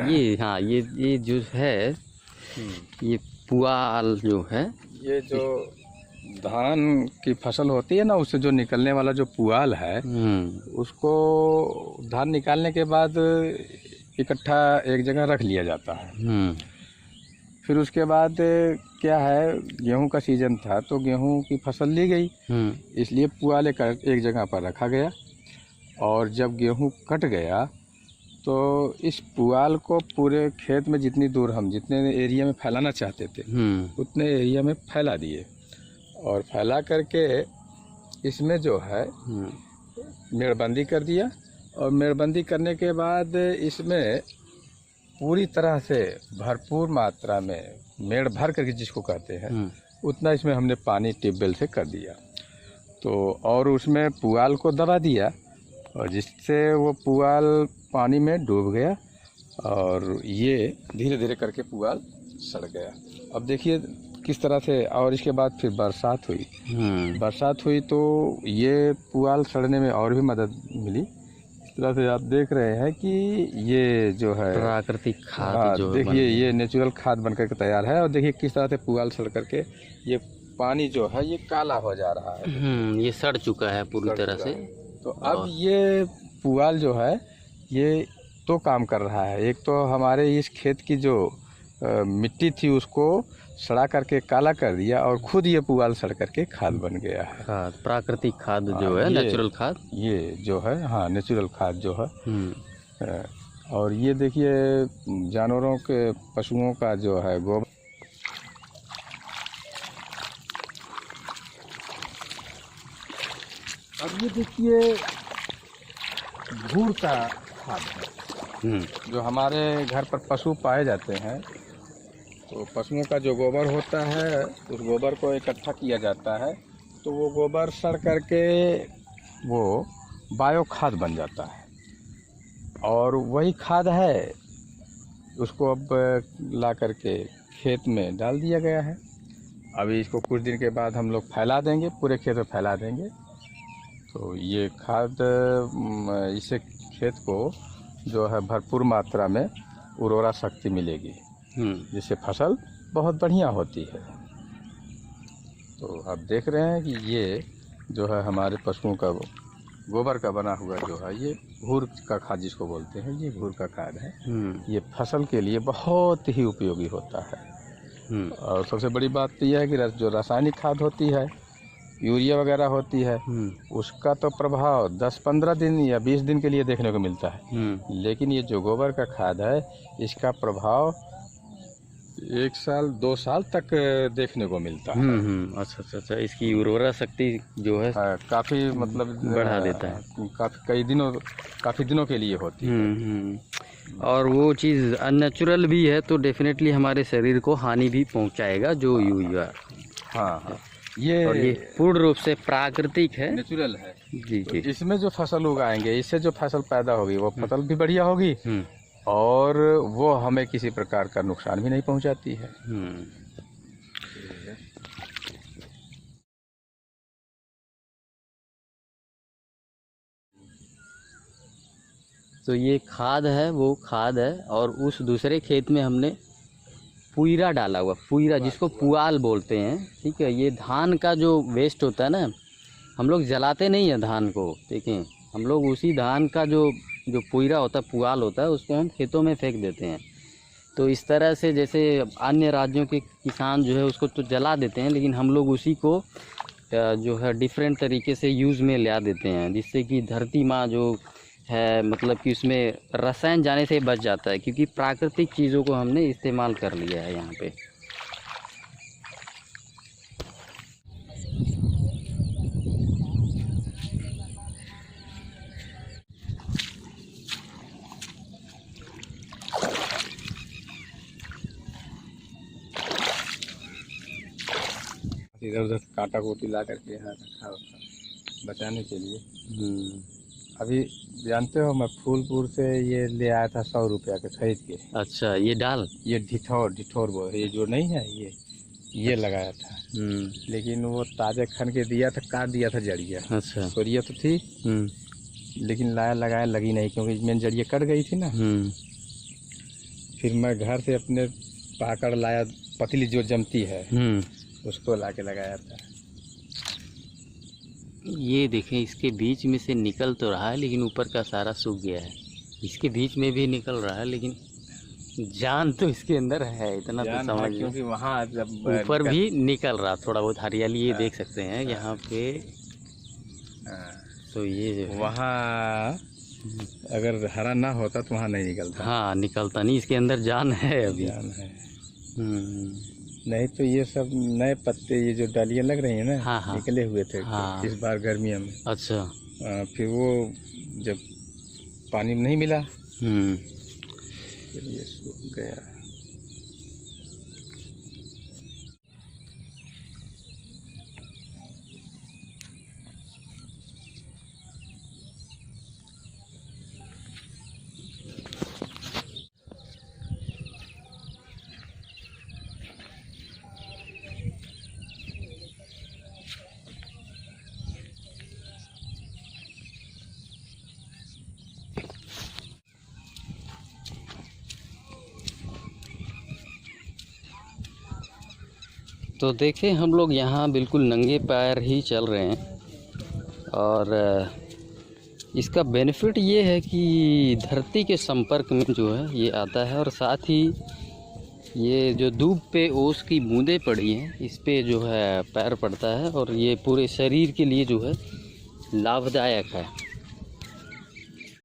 ये हाँ ये जो है ये पुआल जो है, ये जो धान की फसल होती है ना, उससे जो निकलने वाला जो पुआल है, उसको धान निकालने के बाद इकट्ठा एक जगह रख लिया जाता है। फिर उसके बाद क्या है, गेहूं का सीजन था तो गेहूं की फसल ली गई, इसलिए पुआल एक जगह पर रखा गया। और जब गेहूं कट गया तो इस पुआल को पूरे खेत में जितनी दूर हम जितने एरिया में फैलाना चाहते थे उतने एरिया में फैला दिए। और फैला करके इसमें जो है मेड़बंदी कर दिया। और मेड़बंदी करने के बाद इसमें पूरी तरह से भरपूर मात्रा में मेड़ भर करके जिसको कहते हैं उतना इसमें हमने पानी ट्यूबवेल से कर दिया। तो और उसमें पुआल को दबा दिया और जिससे वो पुआल पानी में डूब गया और ये धीरे धीरे करके पुआल सड़ गया। अब देखिए किस तरह से। और इसके बाद फिर बरसात हुई। बरसात हुई तो ये पुआल सड़ने में और भी मदद मिली। इस तरह से आप देख रहे हैं कि ये जो है प्राकृतिक खाद जो देखिए ये नेचुरल खाद बनकर के तैयार है। और देखिए किस तरह से पुआल सड़ करके ये पानी जो है ये काला हो जा रहा है। ये सड़ चुका है पूरी तरह से। तो अब ये पुआल जो है ये तो काम कर रहा है। एक तो हमारे इस खेत की जो मिट्टी थी उसको सड़ा करके काला कर दिया और खुद ये पुआल सड़ करके खाद बन गया है। खाद, प्राकृतिक खाद जो है, नेचुरल खाद ये जो है, हाँ नेचुरल खाद जो है। और ये देखिए जानवरों के पशुओं का जो है गोबर। अब ये देखिए घूर का खाद है जो हमारे घर पर पशु पाए जाते हैं। तो पशुओं का जो गोबर होता है उस गोबर को इकट्ठा किया जाता है तो वो गोबर सड़ करके वो बायो खाद बन जाता है। और वही खाद है उसको अब ला करके खेत में डाल दिया गया है। अभी इसको कुछ दिन के बाद हम लोग फैला देंगे, पूरे खेत में फैला देंगे। तो ये खाद इससे खेत को जो है भरपूर मात्रा में उर्वरा शक्ति मिलेगी जिससे फसल बहुत बढ़िया होती है। तो आप देख रहे हैं कि ये जो है हमारे पशुओं का गोबर का बना हुआ जो है ये घूर का खाद जिसको बोलते हैं, ये घूर का खाद है। ये फसल के लिए बहुत ही उपयोगी होता है। और सबसे बड़ी बात तो यह है कि जो रासायनिक खाद होती है, यूरिया वगैरह होती है, उसका तो प्रभाव 10-15 दिन या 20 दिन के लिए देखने को मिलता है। लेकिन ये जो गोबर का खाद है इसका प्रभाव 1 साल 2 साल तक देखने को मिलता है। अच्छा। इसकी उर्वरा शक्ति जो है काफ़ी मतलब बढ़ा देता है। काफ़ी दिनों के लिए होती है। और वो चीज़ अननेचुरल भी है तो डेफिनेटली हमारे शरीर को हानि भी पहुंचाएगा जो यूरिया। हाँ ये पूर्ण रूप से प्राकृतिक है, नेचुरल है। जी। तो इसमें जो फसल उगाएंगे इससे जो फसल पैदा होगी वो फसल भी बढ़िया होगी और वो हमें किसी प्रकार का नुकसान भी नहीं पहुंचाती है। तो ये खाद है, वो खाद है। और उस दूसरे खेत में हमने पुईरा डाला हुआ, पुईरा जिसको पुआल बोलते हैं, ठीक है। ये धान का जो वेस्ट होता है ना, हम लोग जलाते नहीं है धान को, देखें हम लोग उसी धान का जो पुईरा होता है, पुआल होता है, उसको हम खेतों में फेंक देते हैं। तो इस तरह से जैसे अन्य राज्यों के किसान जो है उसको तो जला देते हैं, लेकिन हम लोग उसी को जो है डिफरेंट तरीके से यूज़ में ला देते हैं, जिससे कि धरती माँ जो है मतलब कि उसमें रसायन जाने से बच जाता है, क्योंकि प्राकृतिक चीज़ों को हमने इस्तेमाल कर लिया है यहाँ पे। इधर उधर कांटा कोटी ला करके यहाँ रखा होता बचाने के लिए। अभी जानते हो मैं फूलपुर से ये ले आया था 100 रुपया के खरीद के। अच्छा, ये डाल, ये ढिठौर वो ये जो नहीं है ये लगाया था। लेकिन वो ताजे खन के दिया था, काट दिया था जड़िया। अच्छा, सोरिया तो थी लेकिन लगाया लगी नहीं, क्योंकि मेन जड़िया कट गई थी ना। फिर मैं घर से अपने पाकड़ लाया, पतली जो जमती है उसको लाके लगाया था। ये देखें, इसके बीच में से निकल तो रहा है लेकिन ऊपर का सारा सूख गया है। इसके बीच में भी निकल रहा है लेकिन जान तो इसके अंदर है, इतना तो समझ लो। क्योंकि वहाँ जब ऊपर भी निकल रहा थोड़ा बहुत हरियाली, ये देख सकते हैं यहाँ पे। तो ये जो है, वहाँ अगर हरा ना होता तो वहाँ नहीं निकलता। हाँ, निकलता नहीं, इसके अंदर जान है अभी। जान है। नहीं तो ये सब नए पत्ते, ये जो डालियाँ लग रही है ना, हाँ, हाँ, निकले हुए थे हाँ, इस बार गर्मियों में। अच्छा। फिर वो जब पानी नहीं मिला फिर ये सूख गया। तो देखें, हम लोग यहाँ बिल्कुल नंगे पैर ही चल रहे हैं और इसका बेनिफिट ये है कि धरती के संपर्क में जो है ये आता है, और साथ ही ये जो धूप पे ओस की बूंदें पड़ी हैं इस पे जो है पैर पड़ता है और ये पूरे शरीर के लिए जो है लाभदायक है।